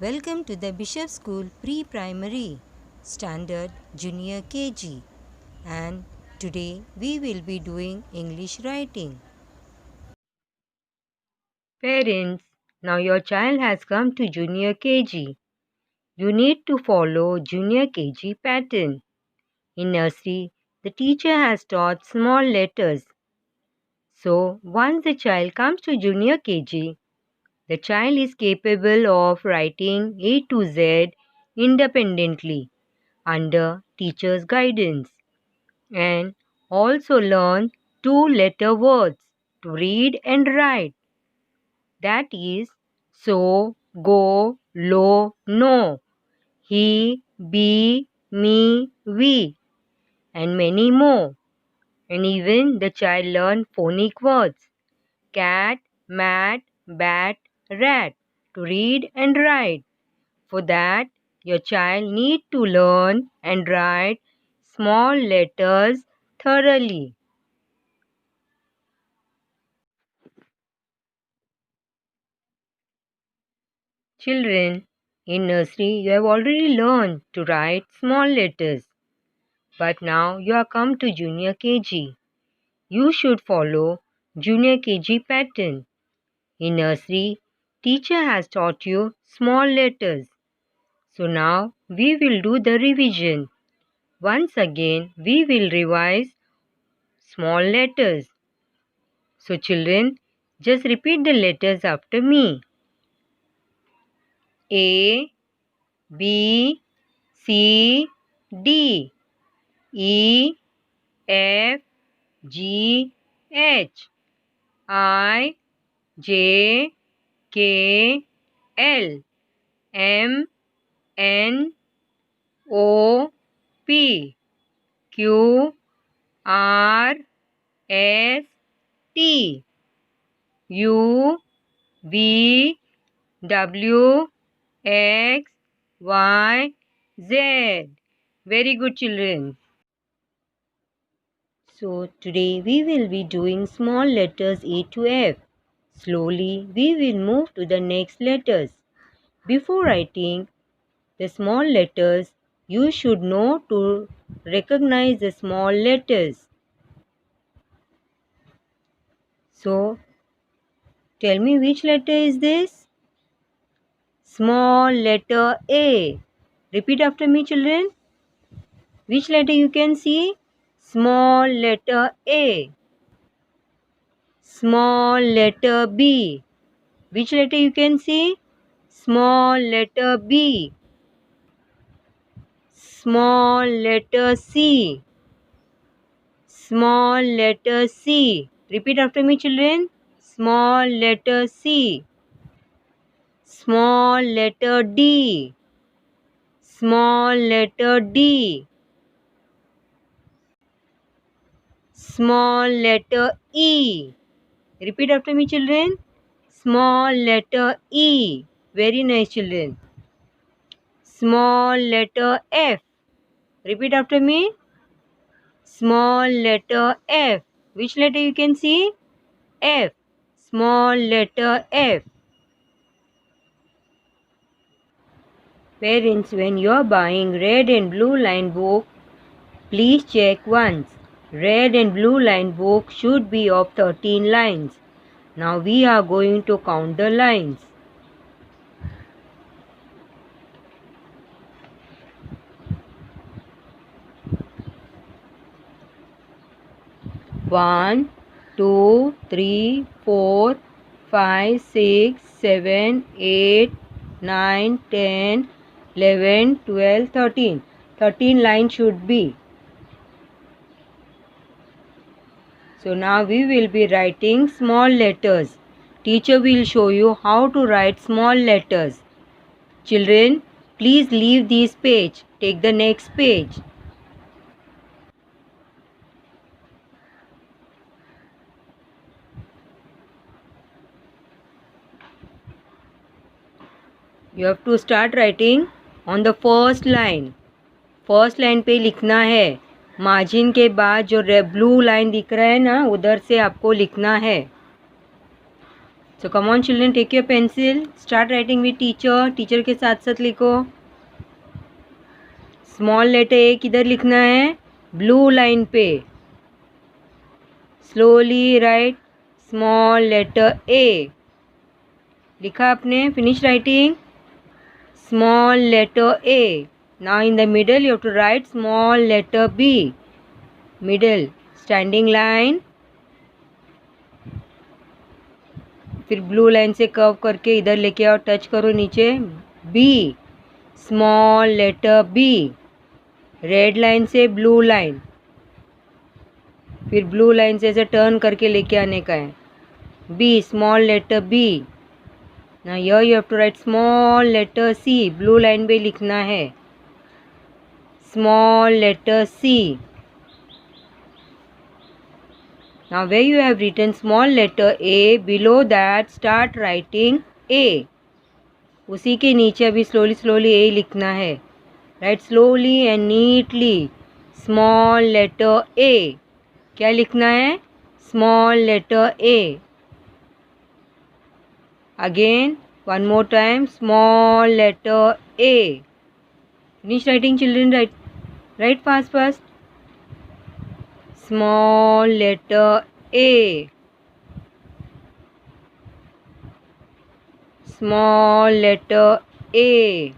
Welcome to the Bishop School Pre-Primary Standard Junior KG, and today we will be doing English writing. Parents, now your child has come to Junior KG. You need to follow Junior KG pattern. In nursery, the teacher has taught small letters. So, once the child comes to Junior KG, the child is capable of writing A to Z independently under teacher's guidance and also learn two-letter words to read and write. That is so, go, lo, no, he, be, me, we, and many more. And even the child learn phonic words cat, mat, bat, rat to read and write. For that, your child need to learn and write small letters thoroughly. Children, in nursery you have already learned to write small letters. But now you are come to Junior KG. You should follow Junior KG pattern. In nursery, teacher has taught you small letters. So now we will do the revision. Once again, we will revise small letters. So children, just repeat the letters after me. A, B, C, D, E, F, G, H, I, J, K, L, M, N, O, P, Q, R, S, T, U, V, W, X, Y, Z. Very good, children. So today we will be doing small letters A to F. Slowly we will move to the next letters. Before writing the small letters, you should know to recognize the small letters. So tell me, which letter is this? Small letter A. Repeat after me, children. Which letter you can see? Small letter A. Small letter B. Which letter you can see? Small letter B. Small letter C. Small letter C. Repeat after me, children. Small letter C. Small letter D. Small letter D. Small letter E. Repeat after me, children. Small letter E. Very nice, children. Small letter F. Repeat after me. Small letter F. Which letter you can see? F. Small letter F. Parents, when you are buying red and blue line book, please check once. Red and blue line book should be of 13 lines. Now we are going to count the lines. One, two, three, 4, 5, 6, 7, 8, 9, 10, 11, 12, 13. 13 lines should be. So now we will be writing small letters. Teacher will show you how to write small letters. Children, please leave this page. Take the next page. You have to start writing on the first line. First line पे लिखना है. Margin के बाद जो blue line दिख रहा है ना, उधर से आपको लिखना है. So come on children, take your pencil, start writing with teacher. Teacher के साथ साथ लिखो। स्मॉल लेटर ए किधर लिखना है? ब्लू लाइन पे। Slowly write small letter A. लिखा आपने? Finish writing small letter A. Now in the middle you have to write small letter B. Middle standing line, फिर ब्लू लाइन से curve करके इधर लेके आओ, टच करो नीचे। B, small letter B. Red line से ब्लू लाइन, फिर ब्लू लाइन से ऐसे टर्न करके लेके आने का है। B, small letter B. ना here you have to write small letter C. Blue line पे लिखना है small letter C. Now where you have written small letter A, below that start writing A. उसी के नीचे अभी slowly A लिखना है। Write slowly and neatly small letter A. क्या लिखना है? Small letter A. Again one more time small letter A. Finish writing children, write fast. Small letter A. Small letter A.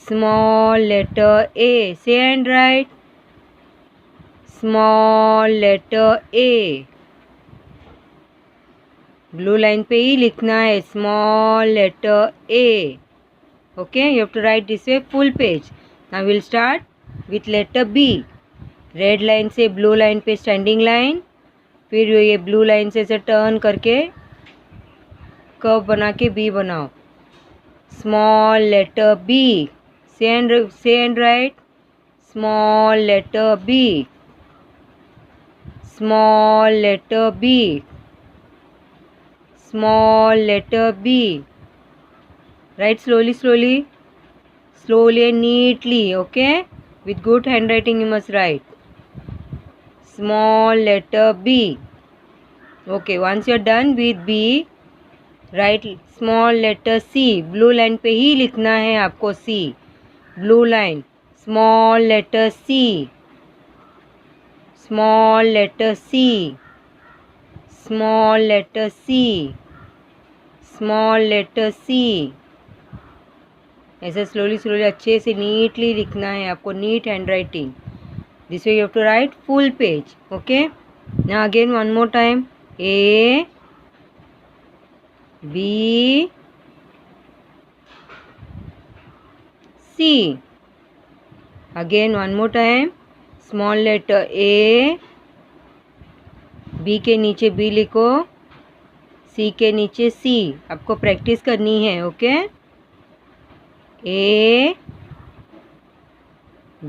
Small letter A. Say and write. Small letter A. Blue line पे ही लिखना है small letter A. Okay, you have to write this way full page. Now we'll start with letter B. Red line से blue line पे standing line, फिर ये blue line से ऐसे turn करके कर्व बना के बी बनाओ। Small letter B. Say and write small letter B. Small letter B. Small letter B. Write slowly and neatly. Okay, with good handwriting you must write small letter B. Okay, once you are done with B, write small letter C. Blue line पे ही लिखना है आपको C. Blue line small letter C. Small letter C. Small letter C. Small letter C. ऐसे slowly अच्छे से neatly लिखना है आपको, neat hand writing. This way you have to write full page. Okay, now again one more time A, B, C. Again one more time small letter A. B के नीचे B लिखो, C के नीचे C। आपको practice करनी है। Okay, A,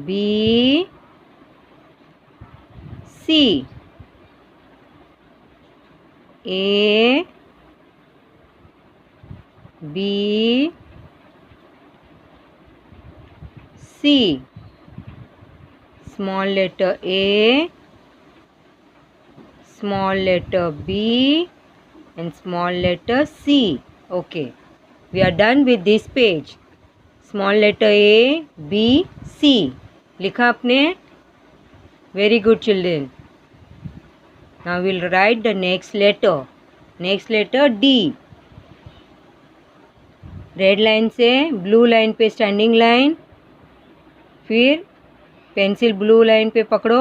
B, C. A, B, C. Small letter A, small letter B and small letter C. Okay, we are done with this page. Small letter A, B, C. लिखा आपने? Very good children. Now we'll write the next letter. Next letter D. Red line से blue line पे standing line, फिर pencil blue line पे पकड़ो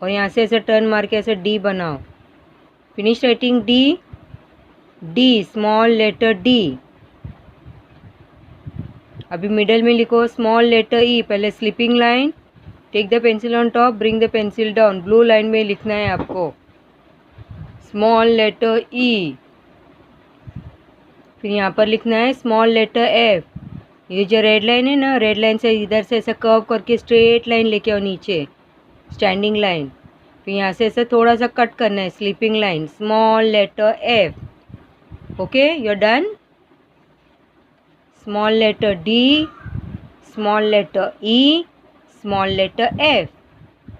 और यहाँ से ऐसे टर्न मार के ऐसे डी बनाओ। Finish writing D. D, small letter D. अभी मिडल में लिखो स्मॉल लेटर ई। पहले slipping line, take the pencil on top, bring the pencil down. Blue line में लिखना है आपको स्मॉल लेटर ई। फिर यहाँ पर लिखना है स्मॉल लेटर एफ। ये जो रेड लाइन है ना, रेड लाइन से इधर से ऐसा कर्व करके स्ट्रेट लाइन लेके आओ नीचे, स्टैंडिंग लाइन। फिर यहाँ से ऐसे थोड़ा सा कट करना है, sleeping line, small letter F. Okay, you are done. Small letter D, small letter E, small letter F.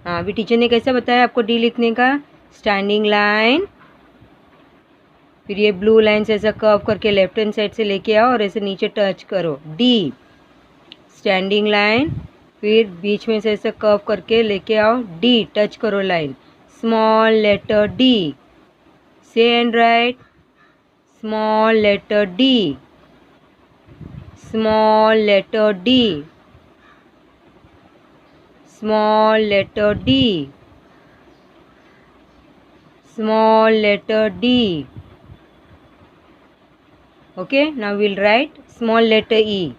हाँ, अभी टीचर ने कैसे बताया आपको डी लिखने का? स्टैंडिंग लाइन, फिर ये ब्लू लाइन से ऐसा कर्व करके लेफ्ट हैंड साइड से लेके आओ और ऐसे नीचे टच करो, डी स्टैंडिंग लाइन। फिर बीच में से ऐसे कर्व करके लेके आओ, डी टच करो line, small letter D, say and write, small letter D, small letter D, small letter D, small letter D. Okay, now will write small letter E.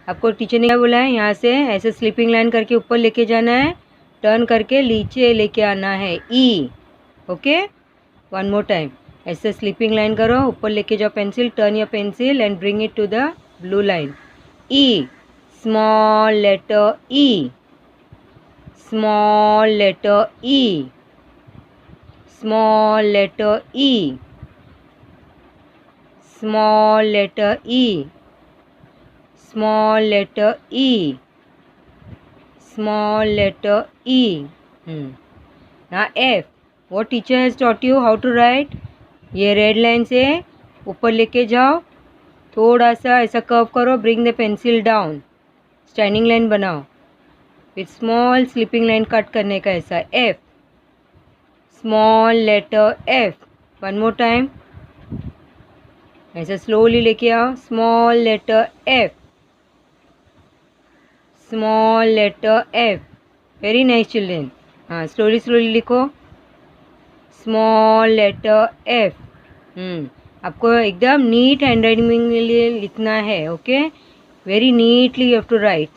आपको teacher ने क्या बोला है, यहाँ से ऐसे स्लीपिंग लाइन करके ऊपर लेके जाना है, टर्न करके नीचे लेके आना है, E. Okay, one more time, ऐसे स्लीपिंग लाइन करो, ऊपर लेके जाओ pencil, turn your pencil and bring it to the blue line, E, small letter E, small letter E, small letter E, small letter E, small letter E, small letter E. Now F. What teacher has taught you how to write? ये red line से ऊपर लेके जाओ, थोड़ा सा ऐसा curve करो, bring the pencil down, standing line बनाओ, फिर स्मॉल स्लीपिंग लाइन कट करने का, ऐसा F, small letter F। One more time, ऐसा स्लोली लेके आओ, small letter F, small letter F। Very nice children. हाँ, स्लोली स्लोली लिखो, स्मॉल लेटर F। आपको एकदम नीट हैंड राइटिंग के लिए लिखना है। Okay, very neatly you have to write,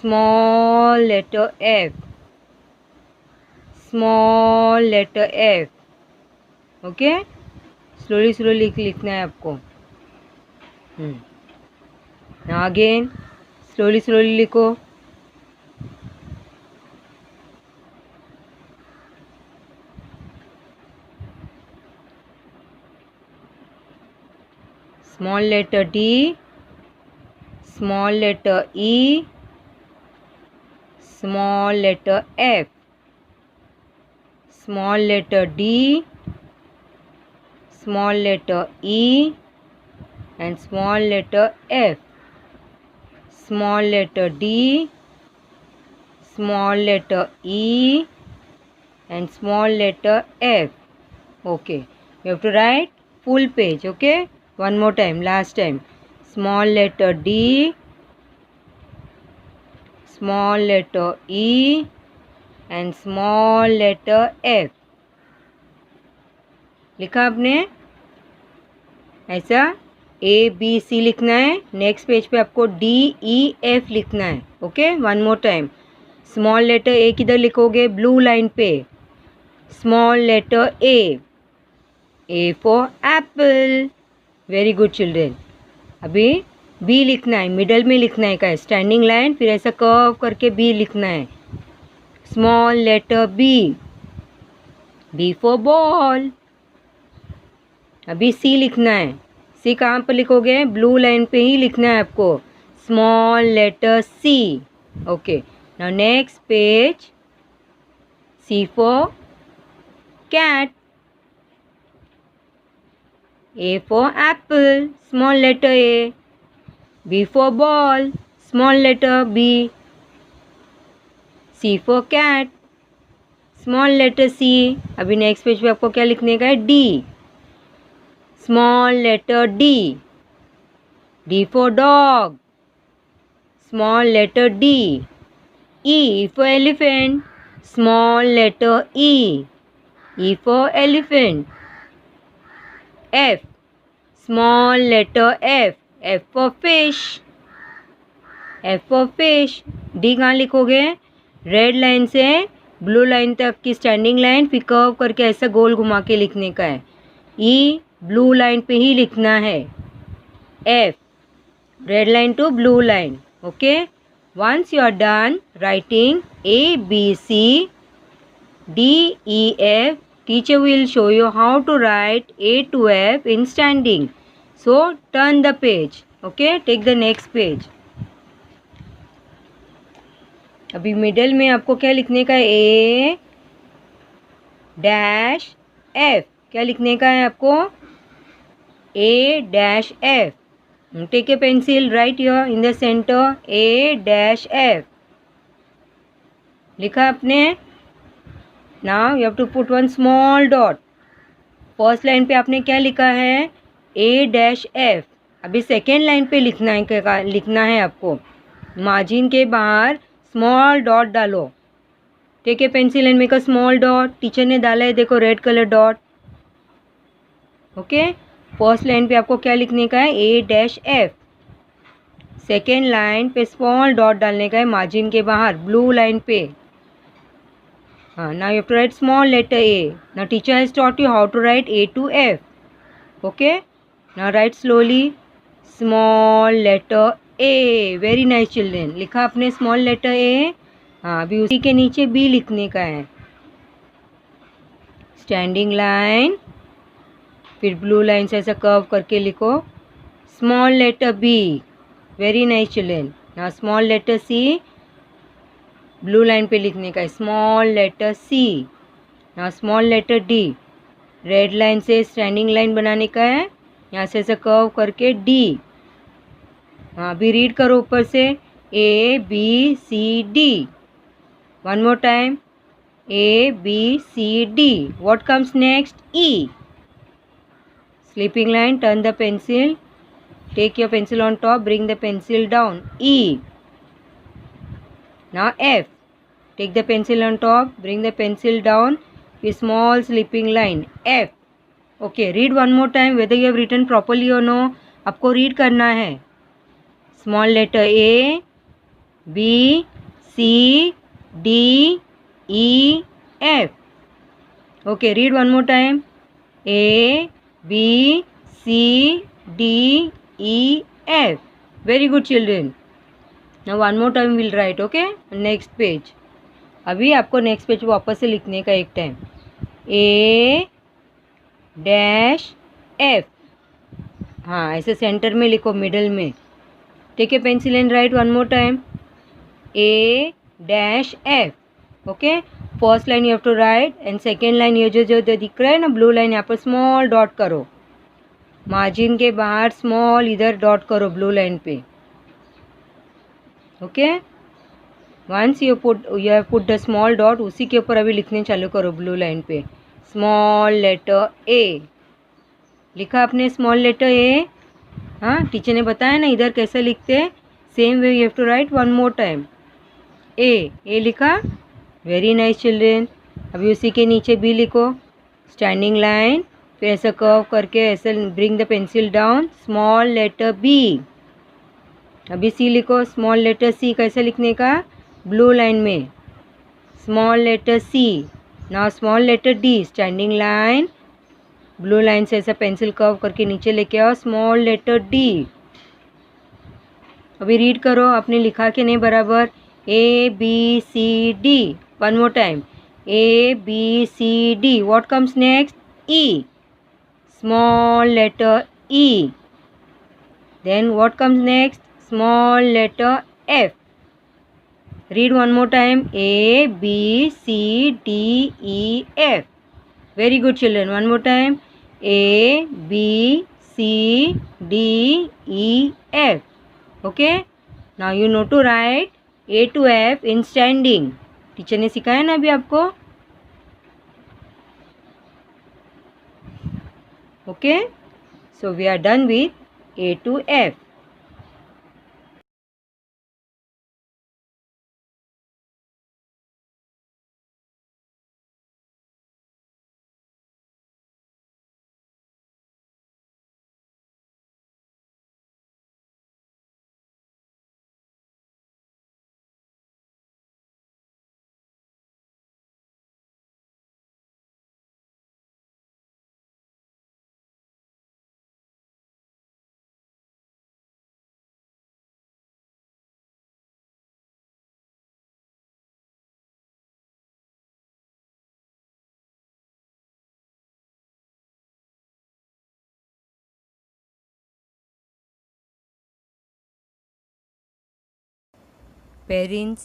small letter F, small letter F। Okay, slowly slowly लिखना है आपको। नाउ अगेन स्लोली स्लोली लिखो, small letter D, small letter E, small letter F, small letter D, small letter E and small letter F, small letter D, small letter E and small letter F. Okay, you have to write full page. Okay, one more time, last time, small letter D, small letter E and small letter F. लिखा आपने? ऐसा ABC लिखना है। Next page पे आपको DEF लिखना है। Okay, one more time, small letter A किधर लिखोगे? ब्लू लाइन पे, small letter A for apple. Very good children. अभी बी लिखना है, मिडल में लिखना है, का स्टैंडिंग लाइन, फिर ऐसा कर्व करके बी लिखना है, small letter B for ball. अभी सी लिखना है, सी कहाँ पर लिखोगे? ब्लू लाइन पे ही लिखना है आपको, small letter C. Okay, now next page, C for cat, A for apple, small letter A, B for ball, small letter B, C for cat, small letter C. अभी नेक्स्ट पेज पे आपको क्या लिखने का है? D, small letter D for dog, small letter D, E for elephant, small letter E for elephant, F, small letter F for fish, D कहाँ लिखोगे? Red line से ब्लू लाइन तक की स्टैंडिंग लाइन, फिर कर्व करके ऐसा गोल घुमा के लिखने का है, E ब्लू लाइन पे ही लिखना है, F, red line to blue line. Okay, once you are done writing ABC DEF, teacher will show you how to write A to F in standing. So turn the page. Okay, take the next page. अभी middle में आपको क्या लिखने का है? A dash F। क्या लिखने का है आपको? A dash F. Take a pencil, write here in the center A dash F. लिखा आपने. Now you have to put one small dot. First line पे आपने क्या लिखा है? A dash F. अभी सेकेंड लाइन पे लिखना है आपको. मार्जिन के बाहर स्मॉल डॉट डालो. Take a pencil and make a small dot. Teacher ने डाला है, देखो, red colour dot. Okay. First line पे आपको क्या लिखने का है? A dash F. Second line पे स्मॉल डॉट डालने का है मार्जिन के बाहर, ब्लू लाइन पे. हाँ, now you have to write small letter A. Now teacher has taught you how to write A to F. Okay. Now write slowly. Small letter A. Very nice children. लिखा आपने small letter A. हाँ, अभी उसी के नीचे B लिखने का है. Standing line. फिर ब्लू लाइन से ऐसा कर्व करके लिखो. Small letter B. Very nice children. Now small letter C. Blue line पे लिखने का है. Small letter C. ना small letter D. Red line से स्टैंडिंग लाइन बनाने का है. यहाँ से ऐसा कर्व करके डी. हाँ, अभी रीड करो ऊपर से. A B C D. One more time. A B C D. What comes next? E. Sleeping line. Turn the pencil. Take your pencil on top. Bring the pencil down. E. Now F. Take the pencil on top, bring the pencil down with small sleeping line. F. Okay, read one more time whether you have written properly or no. आपको read करना है. Small letter A, B, C, D, E, F. Okay, read one more time. A, B, C, D, E, F. Very good children. Now one more time we'll write. Okay, next page. अभी आपको next page वापस से लिखने का एक time. A dash F. हाँ, ऐसे centre में लिखो, मिडल में. Take a pencil and write one more time. A dash F. Okay. First line you have to write and second line ये जो दिख रहा है ना ब्लू लाइन, यहाँ पर स्मॉल डॉट करो. मार्जिन के बाहर स्मॉल इधर डॉट करो ब्लू लाइन पे. Okay. Once you have put the small dot, उसी के ऊपर अभी लिखने चालू करो ब्लू लाइन पे. Small letter A. लिखा आपने स्मॉल लेटर ए. हाँ, टीचर ने बताया ना इधर कैसे लिखते हैं. Same way you have to write one more time. A लिखा. Very nice children. अभी उसी के नीचे बी लिखो. Standing line. फिर ऐसा कर्व करके ऐसे bring the pencil down. Small letter B. अभी सी लिखो. स्मॉल लेटर सी कैसे लिखने का? ब्लू लाइन में. Small letter C. Now small letter D. Standing line. Blue line से ऐसा पेंसिल कर्व करके नीचे लेके आओ. Small letter D. अभी रीड करो. आपने लिखा कि नहीं बराबर? A B C D. One more time. A B C D. What comes next? E. Small letter E. Then what comes next? Small letter F. Read one more time. A, B, C, D, E, F. Very good children. One more time. A, B, C, D, E, F. Okay. Now you know to write A to F in standing. Teacher ने सिखाया ना अभी आपको. Okay. So we are done with A to F. Parents,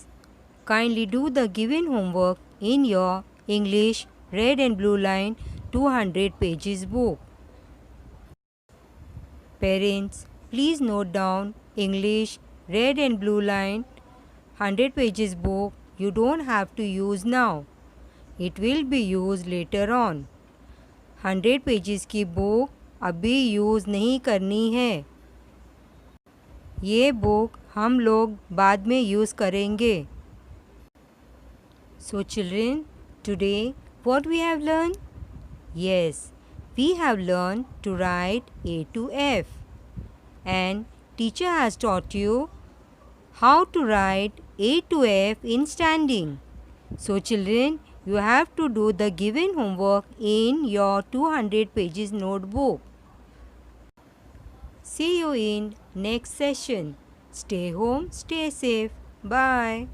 kindly do the given homework in your English red and blue line 200 pages book. Parents, please note down English, red and blue line, 100 pages book you don't have to use now. It will be used later on. 100 pages की book अभी use नहीं करनी है. ये book हम लोग बाद में यूज़ करेंगे. So children, today what we have learned? Yes, we have learned to write A to F. And teacher has taught you how to write A to F in standing. So children, you have to do the given homework in your 200 pages notebook. See you in next session. Stay home, stay safe. Bye.